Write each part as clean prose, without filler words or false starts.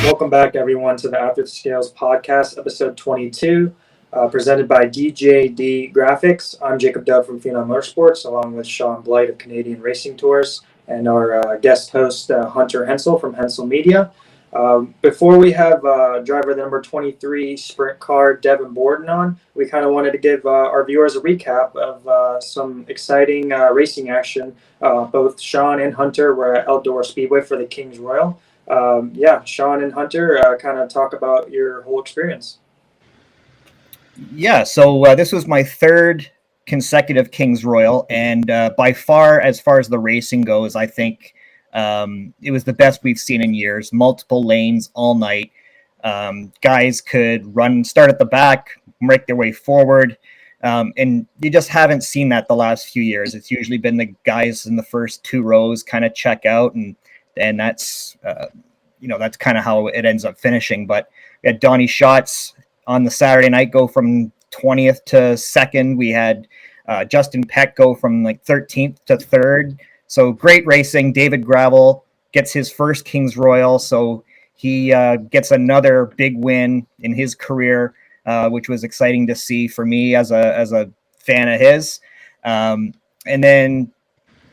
Welcome back, everyone, to the After the Scales podcast, episode 22, presented by DJD Graphics. I'm Jacob Dove from Phenom Motorsports, along with Shaun Blight of Canadian Racing Tours, and our guest host, Hunter Hensel from Hensel Media. Before we have driver number 23 sprint car, Devin Borden, on, we kind of wanted to give our viewers a recap of some exciting racing action. Both Shaun and Hunter were at Eldora Speedway for the Kings Royal. Shaun and Hunter, kind of talk about your whole experience. Yeah, so this was my third consecutive Kings Royal, and by far as the racing goes, I think it was the best we've seen in years. Multiple lanes all night. Guys could start at the back, make their way forward, and you just haven't seen that the last few years. It's usually been the guys in the first two rows kind of check out, and that's that's kind of how it ends up finishing. But we had Donnie Schatz on the Saturday night go from 20th to 2nd. We had Justin Peck go from like 13th to 3rd. So great racing. David Gravel gets his first Kings Royal, so he gets another big win in his career, which was exciting to see for me as a fan of his. And then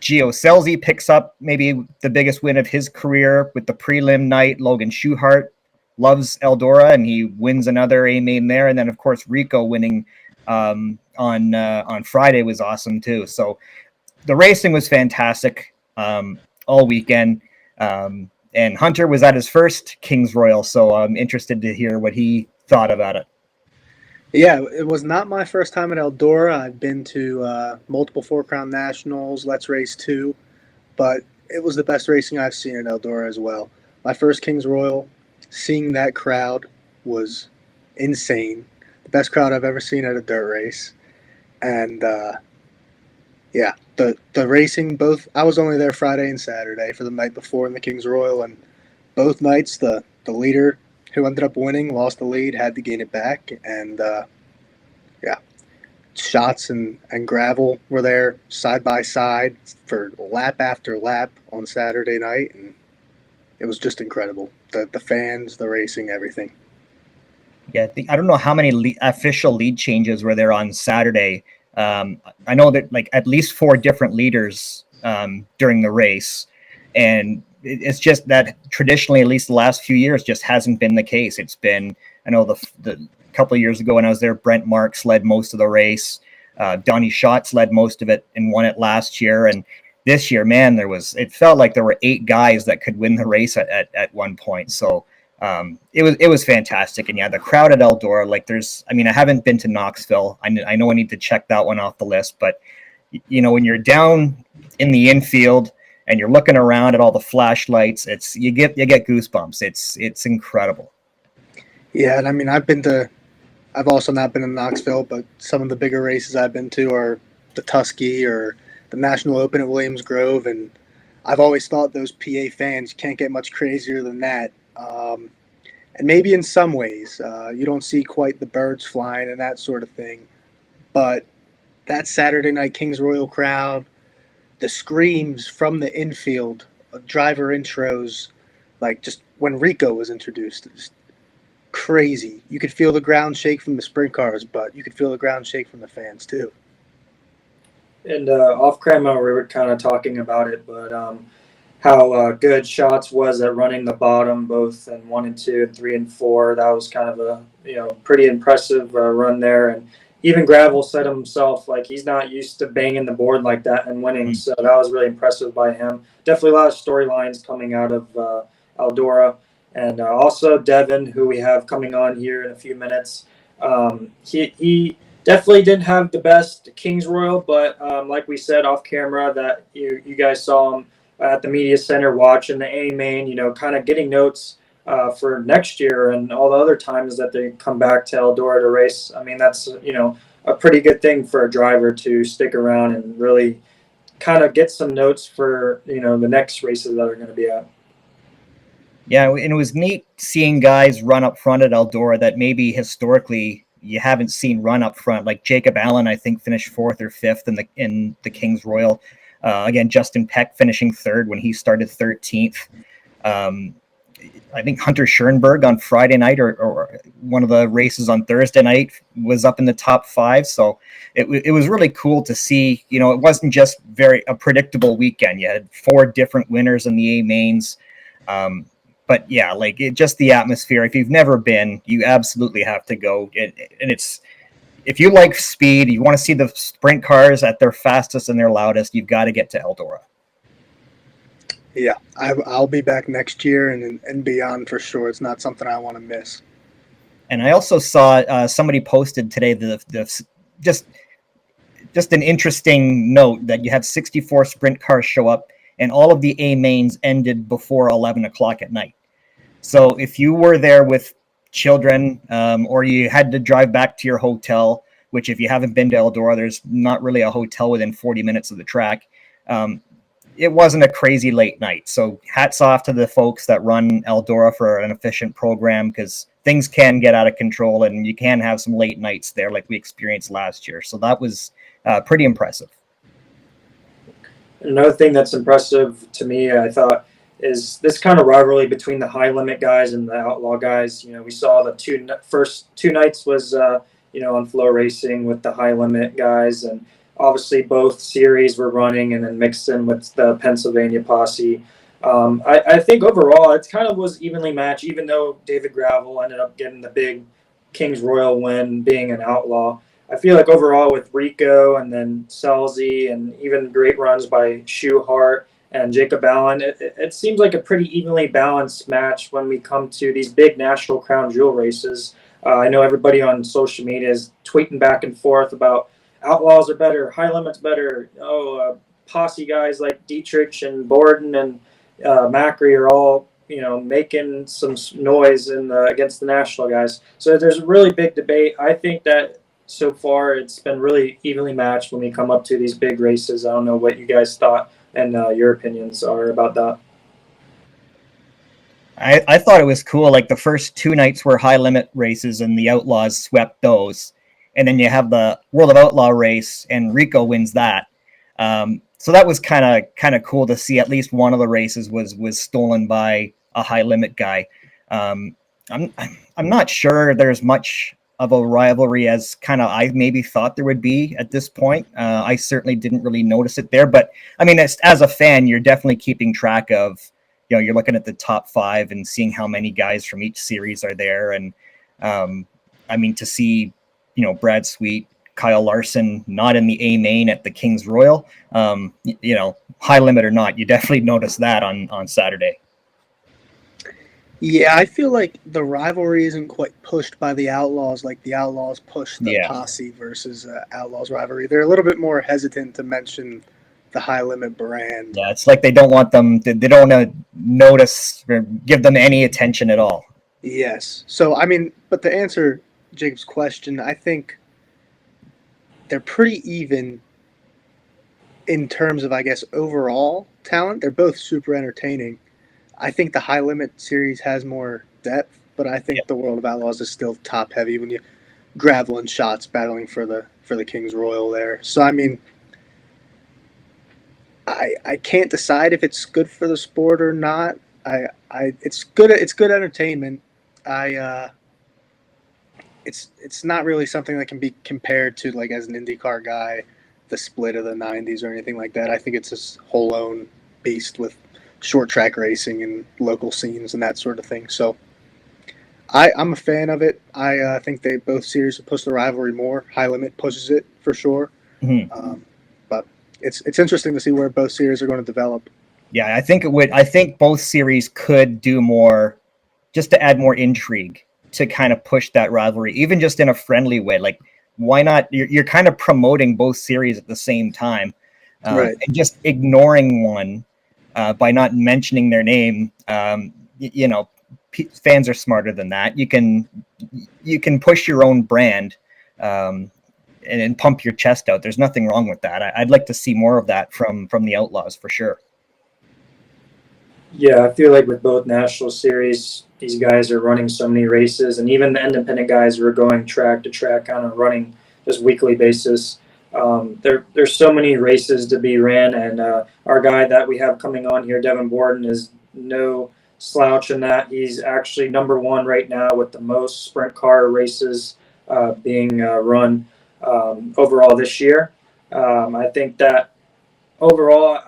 Gio Scelzi picks up maybe the biggest win of his career with the prelim night. Logan Schuchart loves Eldora, and he wins another A main there. And then, of course, Rico winning on Friday was awesome too. So the racing was fantastic all weekend. And Hunter was at his first Kings Royal, so I'm interested to hear what he thought about it. Yeah, it was not my first time at Eldora. I've been to multiple Four Crown Nationals, Let's Race 2, but it was the best racing I've seen at Eldora as well. My first Kings Royal, seeing that crowd was insane. The best crowd I've ever seen at a dirt race. And the racing, I was only there Friday and Saturday for the night before in the Kings Royal, and both nights the leader who ended up winning lost the lead, had to gain it back, and Schatz and Gravel were there side by side for lap after lap on Saturday night, and it was just incredible. The fans, the racing, everything. Yeah, I don't know how many official lead changes were there on Saturday. I know that like at least 4 different leaders during the race, and it's just that traditionally, at least the last few years, just hasn't been the case. It's been, I know the couple of years ago when I was there, Brent Marks led most of the race. Donnie Schatz led most of it and won it last year. And this year, man, it felt like there were 8 guys that could win the race at one point. So it was fantastic. And yeah, the crowd at Eldora, I haven't been to Knoxville. I know I need to check that one off the list, but when you're down in the infield and you're looking around at all the flashlights, you get goosebumps. It's incredible. Yeah, and I've also not been in Knoxville, but some of the bigger races I've been to are the Tusky or the National Open at Williams Grove, and I've always thought those PA fans can't get much crazier than that. And maybe in some ways, you don't see quite the birds flying and that sort of thing, but that Saturday night Kings Royal crowd, the screams from the infield, driver intros, like just when Rico was introduced, just crazy. You could feel the ground shake from the sprint cars, but you could feel the ground shake from the fans too. And off camera, we were kind of talking about it, but how good Schatz was at running the bottom, both in 1 and 2 and 3 and 4. That was kind of a pretty impressive run there. And even Gravel said himself, like, he's not used to banging the board like that and winning. Mm-hmm. So that was really impressive by him. Definitely a lot of storylines coming out of Eldora. And also Devin, who we have coming on here in a few minutes. He definitely didn't have the best Kings Royal, but like we said off camera, that you guys saw him at the media center watching the A main, kind of getting notes for next year and all the other times that they come back to Eldora to race. I mean, that's, a pretty good thing for a driver to stick around and really kind of get some notes for, the next races that are going to be at. Yeah, and it was neat seeing guys run up front at Eldora that maybe historically you haven't seen run up front. Like Jacob Allen, I think, finished 4th or 5th in the Kings Royal. Again, Justin Peck finishing 3rd when he started 13th. I think Hunter Schoenberg on Friday night or one of the races on Thursday night was up in the top 5. So it was really cool to see. You know, it wasn't just a predictable weekend. You had 4 different winners in the A mains. But yeah, like just the atmosphere. If you've never been, you absolutely have to go. And it's, if you like speed, you want to see the sprint cars at their fastest and their loudest, you've got to get to Eldora. Yeah, I'll be back next year and beyond for sure. It's not something I want to miss. And I also saw somebody posted today just an interesting note that you had 64 sprint cars show up, and all of the A mains ended before 11 o'clock at night. So if you were there with children, or you had to drive back to your hotel, which if you haven't been to Eldora, there's not really a hotel within 40 minutes of the track. It wasn't a crazy late night. So hats off to the folks that run Eldora for an efficient program, because things can get out of control and you can have some late nights there like we experienced last year. So that was pretty impressive. Another thing that's impressive to me, I thought, is this kind of rivalry between the high limit guys and the outlaw guys. You know, we saw the first two nights was, on Flow Racing with the high limit guys, and obviously both series were running and then mixed in with the Pennsylvania posse. I think overall it kind of was evenly matched, even though David Gravel ended up getting the big Kings Royal win being an outlaw. I feel like overall with Rico and then Selzy and even great runs by Schuhart and Jacob Allen, it seems like a pretty evenly balanced match when we come to these big National Crown Jewel races. I know everybody on social media is tweeting back and forth about outlaws are better, high limits better. Posse guys like Dietrich and Borden and Macri are all making some noise against the national guys. So there's a really big debate. I think that so far it's been really evenly matched when we come up to these big races. I don't know what you guys thought and your opinions are about that. I thought it was cool. Like the first 2 nights were high limit races and the Outlaws swept those. And then you have the World of Outlaw race and Rico wins that. So that was kind of cool to see. At least one of the races was stolen by a high limit guy. I'm not sure there's much of a rivalry as kind of I maybe thought there would be at this point. I certainly didn't really notice it there, but I mean, as a fan, you're definitely keeping track of, you're looking at the top 5 and seeing how many guys from each series are there. And I mean, to see, Brad Sweet, Kyle Larson not in the A main at the Kings Royal, high limit or not, you definitely notice that on Saturday. Yeah, I feel like the rivalry isn't quite pushed by the Outlaws like the Outlaws push the Posse versus Outlaws rivalry. They're a little bit more hesitant to mention the high limit brand. Yeah, it's like they don't want them. They don't want to notice or give them any attention at all. Yes. So I mean, but to answer Jacob's question, I think they're pretty even in terms of, I guess, overall talent. They're both super entertaining. I think the high limit series has more depth, but I think the World of Outlaws is still top heavy when you Gravel and Shots battling for the Kings Royal there. So I mean, I can't decide if it's good for the sport or not. It's good entertainment. It's not really something that can be compared to, like, as an IndyCar guy, the split of the 90s or anything like that. I think it's this whole own beast with short track racing and local scenes and that sort of thing. So I'm a fan of it. I think they both series have pushed the rivalry more. High Limit pushes it for sure. Mm-hmm. But it's interesting to see where both series are going to develop. Yeah, I think it would. I think both series could do more just to add more intrigue to kind of push that rivalry, even just in a friendly way. Like, why not? You're kind of promoting both series at the same time, Right? And just ignoring one by not mentioning their name. Fans are smarter than that. You can push your own brand and pump your chest out. There's nothing wrong with that. I'd like to see more of that from the Outlaws for sure. Yeah, I feel like with both national series, these guys are running so many races, and even the independent guys who are going track to track, kind of running just weekly basis. There's so many races to be ran, and our guy that we have coming on here, Devin Borden, is no slouch in that. He's actually number one right now with the most sprint car races being run overall this year. I think that overall,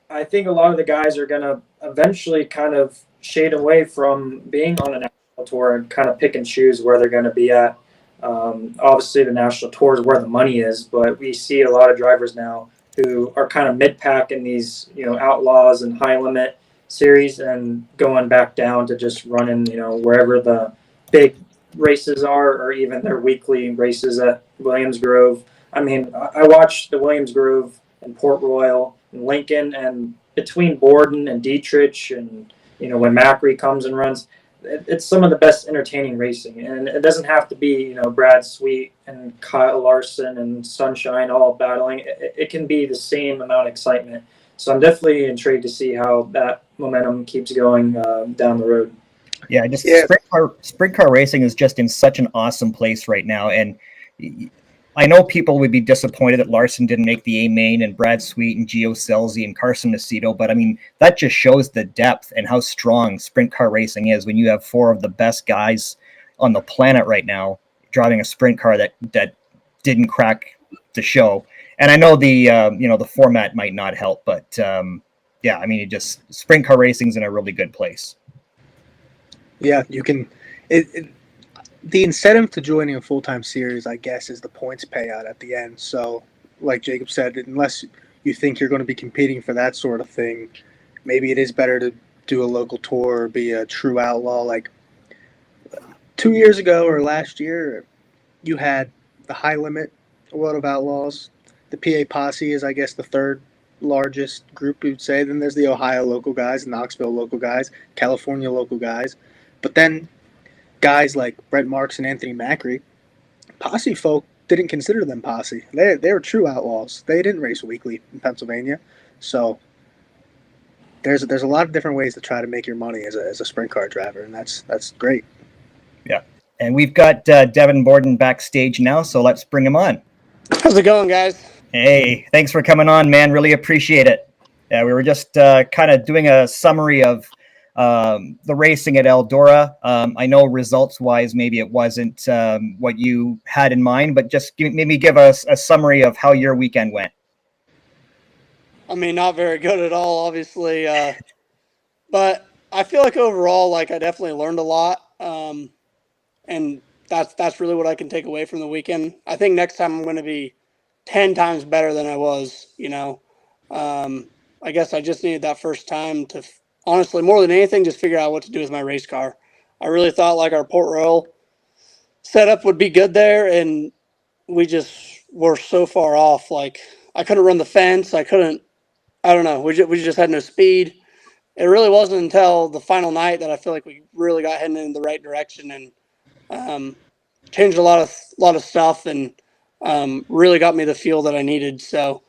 I think a lot of the guys are going to eventually kind of shade away from being on a national tour and kind of pick and choose where they're going to be at. Obviously, the national tour is where the money is, but we see a lot of drivers now who are kind of mid-pack in these, outlaws and high limit series and going back down to just running, wherever the big races are, or even their weekly races at Williams Grove. I mean, I watched the Williams Grove and Port Royal and Lincoln, and between Borden and Dietrich, and when Macri comes and runs, it's some of the best entertaining racing. And it doesn't have to be Brad Sweet and Kyle Larson and Sunshine all battling. It can be the same amount of excitement. So I'm definitely intrigued to see how that momentum keeps going down the road. Yeah, sprint car racing is just in such an awesome place right now, and I know people would be disappointed that Larson didn't make the A main and Brad Sweet and Gio Scelzi and Carson Macedo, but I mean, that just shows the depth and how strong sprint car racing is when you have four of the best guys on the planet right now driving a sprint car that didn't crack the show. And I know the format might not help, but yeah, I mean, sprint car racing's in a really good place. Yeah, you can. The incentive to joining a full-time series, I guess, is the points payout at the end. So, like Jacob said, unless you think you're going to be competing for that sort of thing, maybe it is better to do a local tour or be a true outlaw. Like 2 years ago or last year, you had the high limit World of Outlaws. The PA Posse is, I guess, the third largest group, you'd say. Then there's the Ohio local guys, Knoxville local guys, California local guys. But then guys like Brent Marks and Anthony Macri, Posse folk didn't consider them Posse. They were true outlaws. They didn't race weekly in Pennsylvania. So there's a lot of different ways to try to make your money as a sprint car driver, and that's great. Yeah. And we've got Devin Borden backstage now, so let's bring him on. How's it going, guys? Hey, thanks for coming on, man. Really appreciate it. Yeah, we were just kind of doing a summary of the racing at Eldora. I know results-wise, maybe it wasn't what you had in mind, but just maybe give us a summary of how your weekend went. I mean, not very good at all, obviously. But I feel like overall, like I definitely learned a lot. And that's really what I can take away from the weekend. I think next time I'm going to be 10 times better than I was, I guess I just needed that first time to honestly, more than anything, just figure out what to do with my race car. I really thought like our Port Royal setup would be good there, and we just were so far off. Like I couldn't run the fence. I don't know. We just had no speed. It really wasn't until the final night that I feel like we really got heading in the right direction and changed a lot of stuff and really got me the feel that I needed. So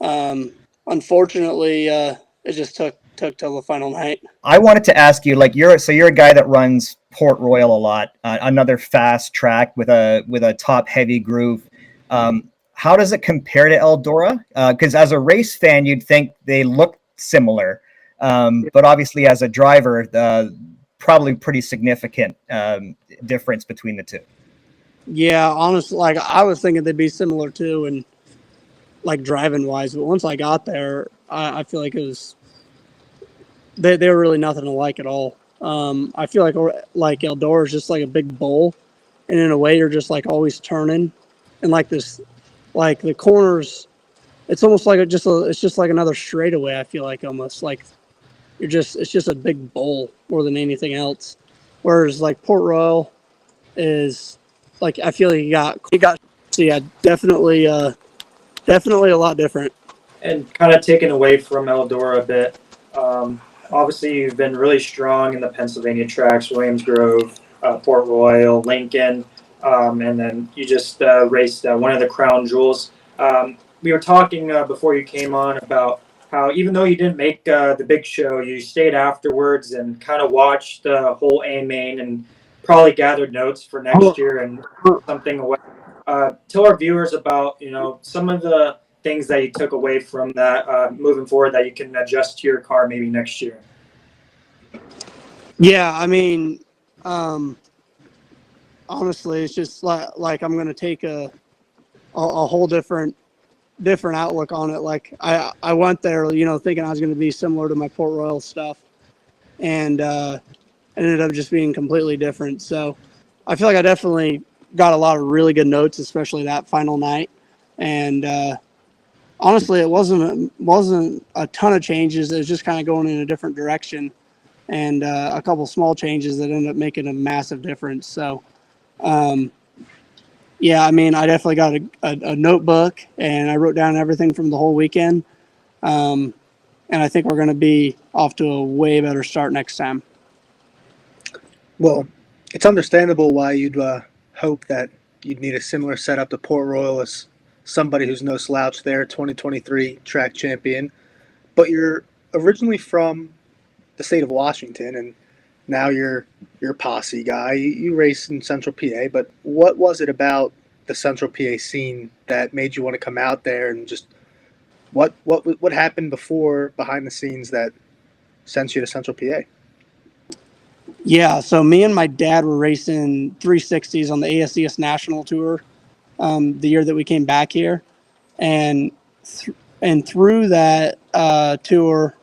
unfortunately, it just took till the final night. I wanted to ask you, like, you're a guy that runs Port Royal a lot, another fast track with a top heavy groove. How does it compare to Eldora? Because as a race fan, you'd think they look similar, but obviously as a driver, probably pretty significant difference between the two. Yeah, honestly, like I was thinking they'd be similar too, and like driving wise, but once I got there, I feel like it was. They were really nothing alike at all. I feel like Eldora is just like a big bowl, and in a way you're just like always turning, and like this, like the corners, it's almost like it's just like another straightaway. I feel like almost like it's just a big bowl more than anything else. Whereas like Port Royal is like I feel like you got so yeah, definitely a lot different. And kind of taken away from Eldora a bit. Obviously, you've been really strong in the Pennsylvania tracks, Williams Grove, Port Royal, Lincoln, and then you just raced one of the crown jewels. We were talking before you came on about how even though you didn't make the big show, you stayed afterwards and kind of watched the whole A main and probably gathered notes for next year and something away. Tell our viewers about some of the things that you took away from that moving forward that you can adjust to your car maybe next year. Yeah, I mean, honestly, it's just like I'm going to take a whole different outlook on it. Like I went there, you know, thinking I was going to be similar to my Port Royal stuff, and ended up just being completely different. So I feel like I definitely got a lot of really good notes, especially that final night. And honestly, it wasn't a ton of changes. It was just kind of going in a different direction, and a couple small changes that ended up making a massive difference. So. Um, Yeah, I mean, I definitely got a notebook and I wrote down everything from the whole weekend. Um, and I think we're going to be off to a way better start next time. Well, it's understandable why you'd hope that you'd need a similar setup to Port Royal as somebody who's no slouch there, 2023 track champion. But you're originally from the state of Washington, and now you're a posse guy. You race in Central PA, but what was it about the Central PA scene that made you want to come out there, and just what happened before behind the scenes that sent you to Central PA? Yeah, so me and my dad were racing 360s on the ASCS National Tour the year that we came back here. And through that tour,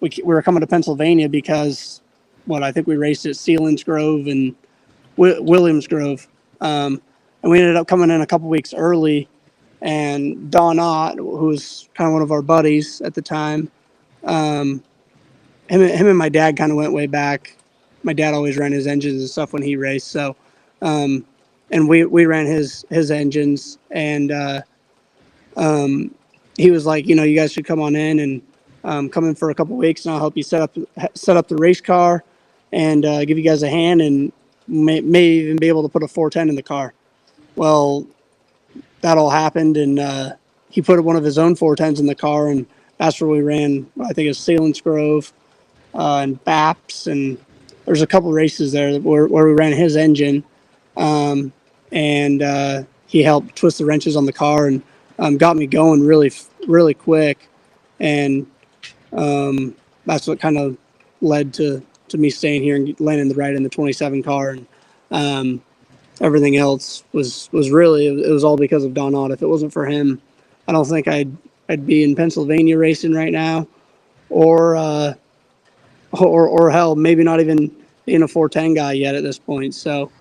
we were coming to Pennsylvania because, I think we raced at Sealands Grove and Williams Grove. And we ended up coming in a couple weeks early. And Don Ott, who was kind of one of our buddies at the time, um, him and my dad kind of went way back. My dad always ran his engines and stuff when he raced. So, um, and we ran his engines. And he was like, you know, you guys should come on in and come in for a couple weeks, and I'll help you set up the race car and give you guys a hand, and may even be able to put a 410 in the car. Well, that all happened, and he put one of his own 410s in the car, and that's where we ran. I think it was Sealands Grove and Baps, and there's a couple races there where we ran his engine, um, and he helped twist the wrenches on the car and got me going really quick, and that's what kind of led to me staying here and landing right in the 27 car, and everything else was really, it was all because of Don Ott. If it wasn't for him, I don't think I'd be in Pennsylvania racing right now, or hell, maybe not even being a 410 guy yet at this point. So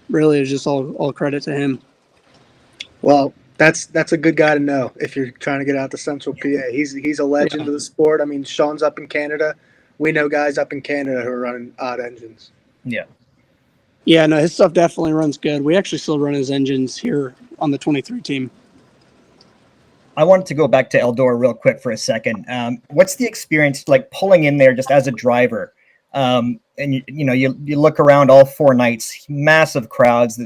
really, it's just all credit to him. Well, that's a good guy to know if you're trying to get out to Central PA. He's a legend of the sport. I mean, Shaun's up in Canada. We know guys up in Canada who are running odd engines. Yeah. Yeah, no, his stuff definitely runs good. We actually still run his engines here on the 23 team. I wanted to go back to Eldora real quick for a second. What's the experience like pulling in there just as a driver? And you look around all 4 nights, massive crowds,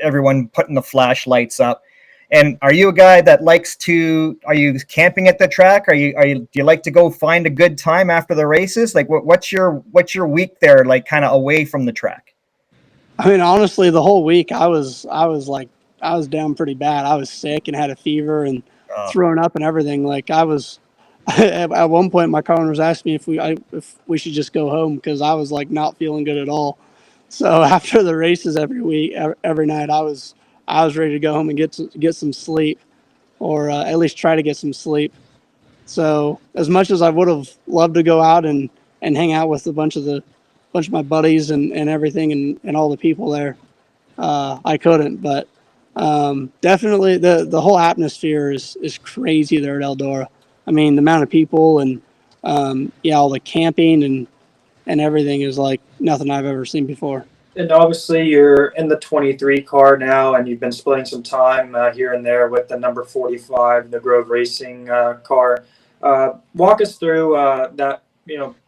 everyone putting the flashlights up. And are you a guy that are you camping at the track? Do you like to go find a good time after the races? Like what's your week there like kind of away from the track? I mean, honestly, the whole week I was down pretty bad. I was sick and had a fever and throwing up and everything. Like I was at one point, my car was asking me if we should just go home because I was like not feeling good at all. So after the races every night, I was ready to go home and get some sleep, or at least try to get some sleep. So as much as I would have loved to go out and hang out with a bunch of my buddies and everything and all the people there, I couldn't. But definitely the whole atmosphere is crazy there at Eldora. I mean, the amount of people and all the camping and everything is like nothing I've ever seen before. And obviously, you're in the 23 car now, and you've been splitting some time here and there with the number 45, the Grove Racing car. Walk us through that,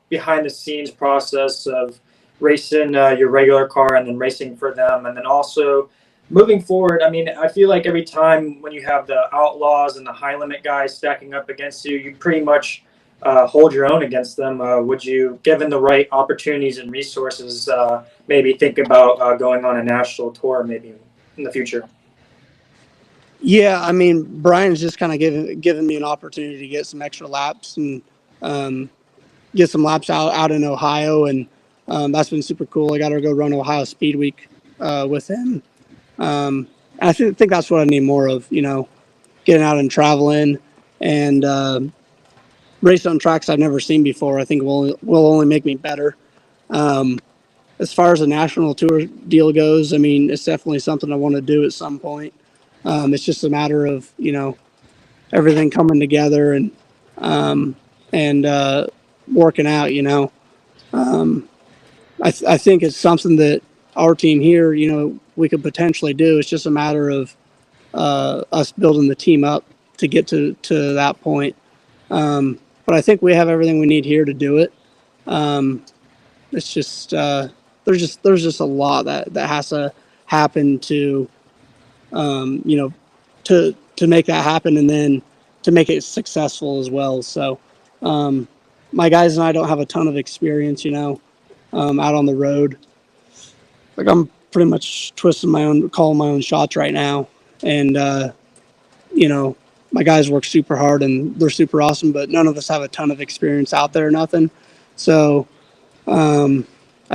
behind the scenes process of racing your regular car and then racing for them, and then also moving forward. I mean, I feel like every time when you have the Outlaws and the high limit guys stacking up against you, you pretty much hold your own against them. Would you, given the right opportunities and resources, maybe think about going on a national tour maybe in the future? Yeah, I mean, Brian's just kind of given me an opportunity to get some extra laps and get some laps out in Ohio, and that's been super cool. I got to go run Ohio Speed Week with him. I think that's what I need more of, getting out and traveling and racing on tracks I've never seen before. I think will only make me better. As far as the national tour deal goes, I mean, it's definitely something I want to do at some point. It's just a matter of, everything coming together and working out, I think it's something that our team here, we could potentially do. It's just a matter of us building the team up to get to that point. But I think we have everything we need here to do it. It's just there's just a lot that has to happen to to make that happen, and then to make it successful as well. So my guys and I don't have a ton of experience, out on the road. Like, I'm pretty much calling my own shots right now, and my guys work super hard and they're super awesome, but none of us have a ton of experience out there or nothing. So I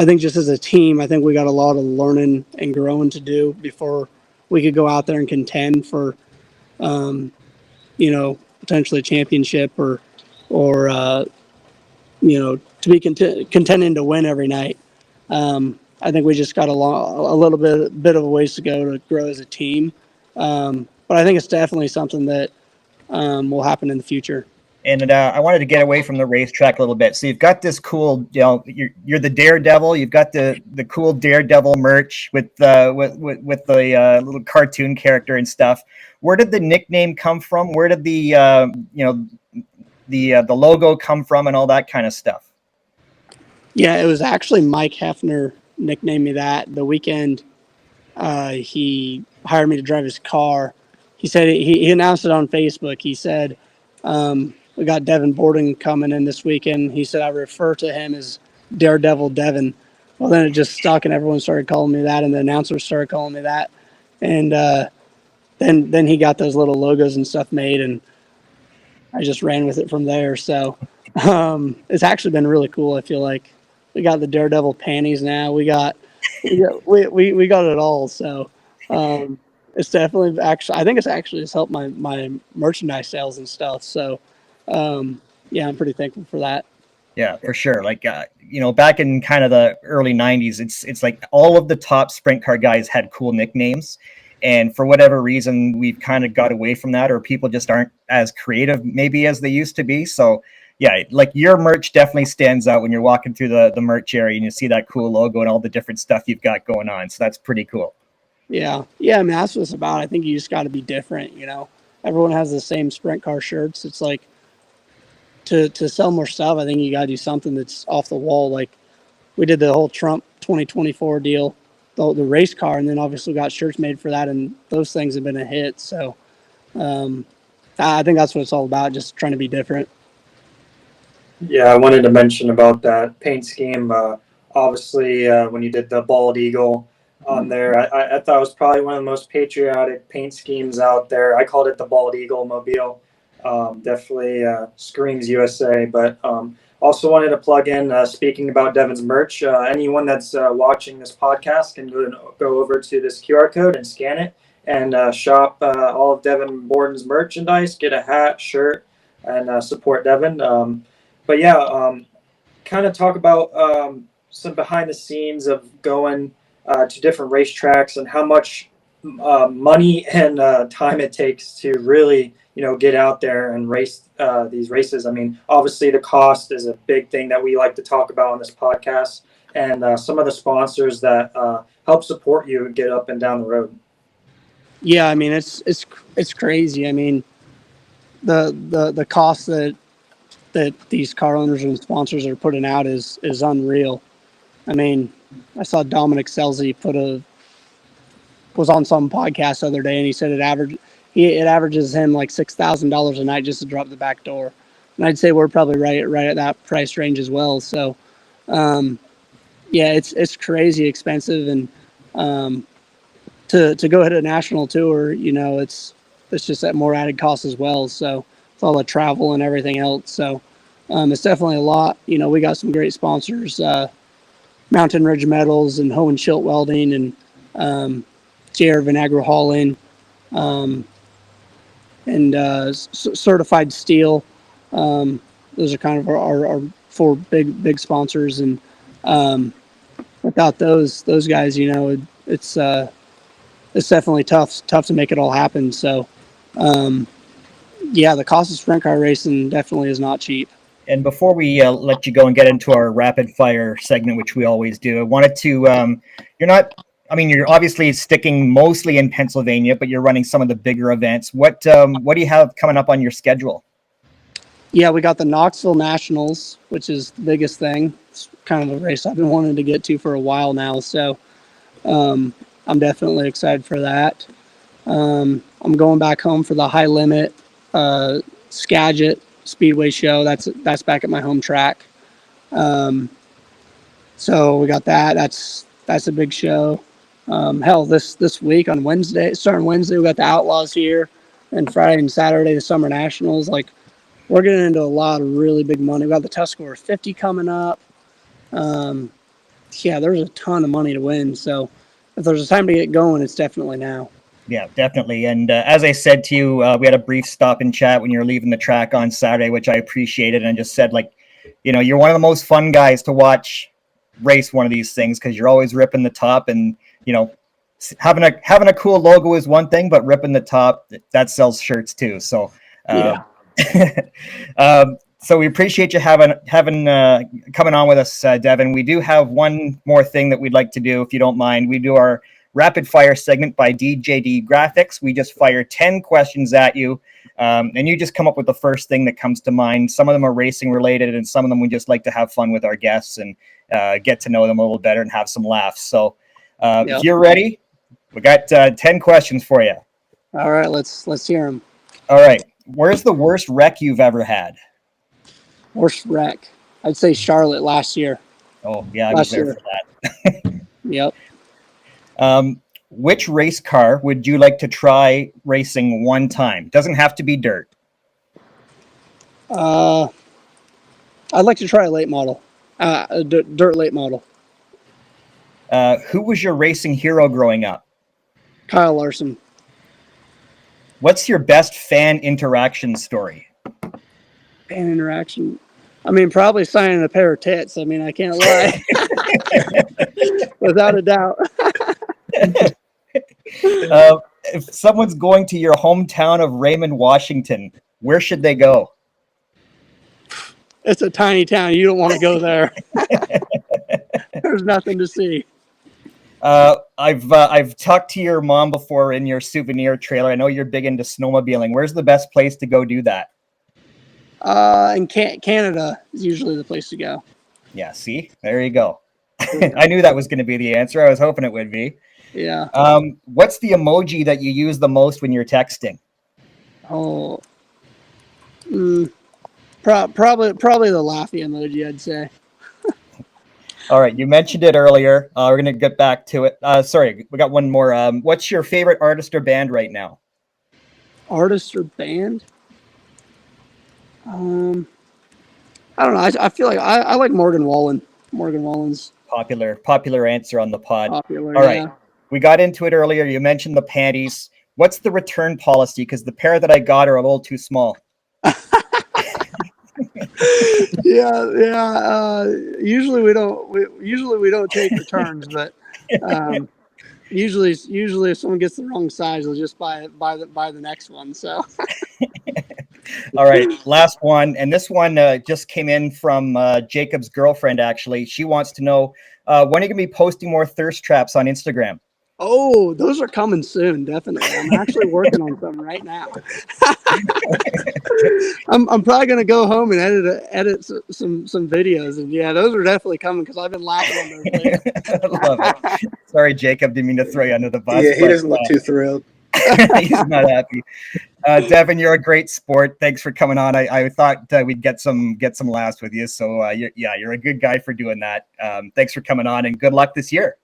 think just as a team, I think we got a lot of learning and growing to do before we could go out there and contend for, potentially a championship or to be contending to win every night. I think we just got a little bit of a ways to go to grow as a team. But I think it's definitely something that will happen in the future. And I wanted to get away from the racetrack a little bit. So you've got this cool, you're the Daredevil. You've got the cool Daredevil merch with the little cartoon character and stuff. Where did the nickname come from? Where did the logo come from and all that kind of stuff? Yeah, it was actually Mike Hefner nicknamed me that the weekend. He hired me to drive his car. He said he announced it on Facebook. He said, we got Devin Borden coming in this weekend. He said I refer to him as Daredevil Devin. Well, then it just stuck, and everyone started calling me that, and the announcers started calling me that. And then he got those little logos and stuff made, and I just ran with it from there. So it's actually been really cool. I feel like we got the Daredevil panties now. We got it all. So it's definitely I think it's actually just helped my merchandise sales and stuff. So yeah, I'm pretty thankful for that. Yeah, for sure. Like, back in kind of the early 90s, it's like all of the top sprint car guys had cool nicknames. And for whatever reason, we've kind of got away from that, or people just aren't as creative maybe as they used to be. So yeah, like your merch definitely stands out when you're walking through the merch area and you see that cool logo and all the different stuff you've got going on. So that's pretty cool. Yeah. I mean, that's what it's about. I think you just got to be different. Everyone has the same sprint car shirts. It's like to sell more stuff, I think you got to do something that's off the wall. Like we did the whole Trump 2024 deal, the race car, and then obviously got shirts made for that, and those things have been a hit. So I think that's what it's all about, just trying to be different. Yeah, I wanted to mention about that paint scheme. Obviously, when you did the bald eagle on there, I thought it was probably one of the most patriotic paint schemes out there. I called it the bald eagle mobile. Definitely screams USA. But also wanted to plug in, speaking about Devin's merch, anyone that's watching this podcast can go over to this QR code and scan it and shop all of Devin Borden's merchandise, get a hat, shirt, and support Devin. But yeah, kind of talk about some behind the scenes of going to different racetracks and how much money and time it takes to really, get out there and race these races. I mean, obviously the cost is a big thing that we like to talk about on this podcast, and some of the sponsors that help support you get up and down the road. Yeah, I mean, it's crazy. I mean, the cost that these car owners and sponsors are putting out is unreal. I mean, I saw Dominic Selzy was on some podcast the other day, and he said it averages him like $6,000 a night just to drop the back door. And I'd say we're probably right at that price range as well. So, yeah, it's crazy expensive, and to go hit a national tour, it's just at more added cost as well. So it's all the travel and everything else. So It's definitely a lot. We got some great sponsors, Mountain Ridge Metals and Hoe and Schilt Welding and JR Vinagro Hauling, and Certified Steel. Those are kind of our 4 big sponsors, and without those guys, it's definitely tough to make it all happen. So, the cost of sprint car racing definitely is not cheap. And before we let you go and get into our rapid fire segment, which we always do, I wanted to, you're obviously sticking mostly in Pennsylvania, but you're running some of the bigger events. What do you have coming up on your schedule? Yeah, we got the Knoxville Nationals, which is the biggest thing. It's kind of a race I've been wanting to get to for a while now. So I'm definitely excited for that. I'm going back home for the High Limit Skagit Speedway show. That's back at my home track. So we got that. That's a big show. This week on Wednesday, starting Wednesday, we got the Outlaws here, and Friday and Saturday the Summer Nationals. Like, we're getting into a lot of really big money. We got the Tuscarora 50 coming up. There's a ton of money to win. So if there's a time to get going, it's definitely now. Yeah, definitely. And as I said to you, we had a brief stop and chat when you were leaving the track on Saturday, which I appreciated, and just said, you're one of the most fun guys to watch race one of these things, because you're always ripping the top, and having a cool logo is one thing, but ripping the top, that sells shirts too. So so we appreciate you having coming on with us, Devin. We do have one more thing that we'd like to do, if you don't mind. We do our rapid fire segment by DJD Graphics. We just fire 10 questions at you, and you just come up with the first thing that comes to mind. Some of them are racing related, and some of them we just like to have fun with our guests and get to know them a little better and have some laughs. So if you're ready, we got 10 questions for you. All right, let's hear them. All right. Where's the worst wreck you've ever had? Worst wreck? I'd say Charlotte last year. Oh, yeah, I was there for that. Yep. Which race car would you like to try racing one time? Doesn't have to be dirt. I'd like to try a late model, a dirt late model. Who was your racing hero growing up? Kyle Larson. What's your best fan interaction story? Fan interaction? Probably signing a pair of tits. I can't lie. Without a doubt. If someone's going to your hometown of Raymond, Washington, where should they go? It's a tiny town. You don't want to go there. There's nothing to see. I've talked to your mom before in your souvenir trailer. I know you're big into snowmobiling. Where's the best place to go do that? In Canada is usually the place to go. Yeah, see? There you go. I knew that was going to be the answer. I was hoping it would be. Yeah. What's the emoji that you use the most when you're texting? Oh, probably the laughy emoji, I'd say. All right, you mentioned it earlier. We're going to get back to it. Sorry, we got one more. What's your favorite artist or band right now? Artist or band? I don't know. I feel like I like Morgan Wallen. Morgan Wallen's popular answer on the pod. popular. All right, we got into it earlier. You mentioned the panties. What's the return policy? Because the pair that I got are a little too small. Usually we don't take returns, but usually if someone gets the wrong size, they'll just buy the next one. So. All right, last one, and this one just came in from Jacob's girlfriend. Actually, she wants to know when are you gonna be posting more thirst traps on Instagram? Oh, those are coming soon, definitely. I'm actually working on some right now. I'm probably gonna go home and edit some videos, and those are definitely coming because I've been laughing on those lately. I love it. Sorry, Jacob, didn't mean to throw you under the bus. Yeah, he doesn't look too thrilled. He's not happy. Devin, you're a great sport. Thanks for coming on. I thought we'd get some laughs with you. So you're a good guy for doing that. Thanks for coming on, and good luck this year.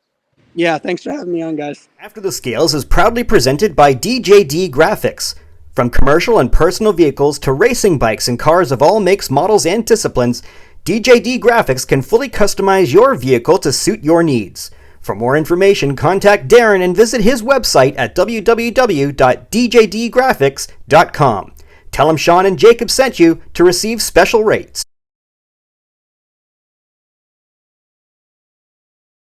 Yeah, thanks for having me on, guys. After the Scales is proudly presented by DJD Graphics. From From commercial and personal vehicles to racing bikes and cars of all makes, models, and disciplines, DJD Graphics can fully customize your vehicle to suit your needs. For more information, contact Darren and visit his website at www.djdgraphics.com. Tell him Shaun and Jacob sent you to receive special rates.